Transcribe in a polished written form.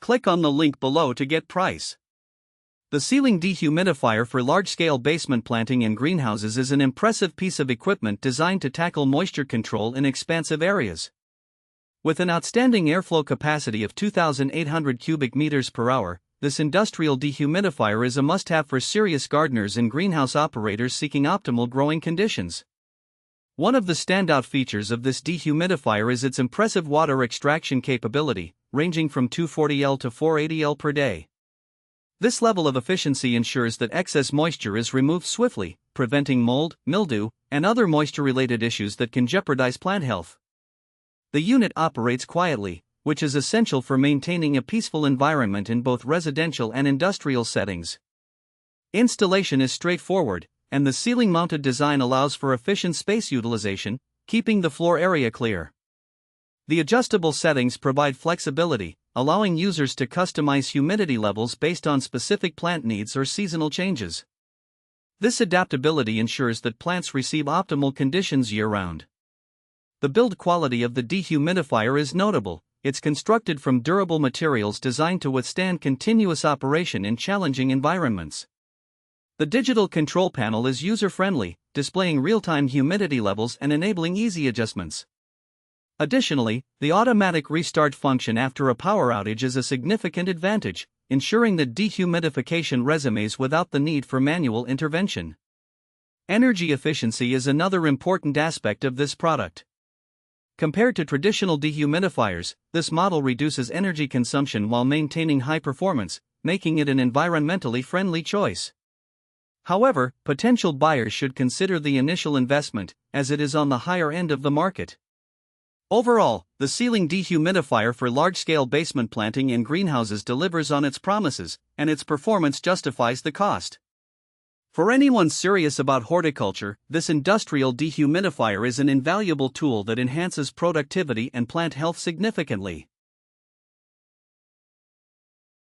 Click on the link below to get price. The ceiling dehumidifier for large-scale basement planting in greenhouses is an impressive piece of equipment designed to tackle moisture control in expansive areas. With an outstanding airflow capacity of 2,800 cubic meters per hour, this industrial dehumidifier is a must-have for serious gardeners and greenhouse operators seeking optimal growing conditions. One of the standout features of this dehumidifier is its impressive water extraction capability, ranging from 240L to 480L per day. This level of efficiency ensures that excess moisture is removed swiftly, preventing mold, mildew, and other moisture-related issues that can jeopardize plant health. The unit operates quietly, which is essential for maintaining a peaceful environment in both residential and industrial settings. Installation is straightforward, and the ceiling-mounted design allows for efficient space utilization, keeping the floor area clear. The adjustable settings provide flexibility, allowing users to customize humidity levels based on specific plant needs or seasonal changes. This adaptability ensures that plants receive optimal conditions year-round. The build quality of the dehumidifier is notable. It's constructed from durable materials designed to withstand continuous operation in challenging environments. The digital control panel is user-friendly, displaying real-time humidity levels and enabling easy adjustments. Additionally, the automatic restart function after a power outage is a significant advantage, ensuring that dehumidification resumes without the need for manual intervention. Energy efficiency is another important aspect of this product. Compared to traditional dehumidifiers, this model reduces energy consumption while maintaining high performance, making it an environmentally friendly choice. However, potential buyers should consider the initial investment, as it is on the higher end of the market. Overall, the ceiling dehumidifier for large-scale basement planting in greenhouses delivers on its promises, and its performance justifies the cost. For anyone serious about horticulture, this industrial dehumidifier is an invaluable tool that enhances productivity and plant health significantly.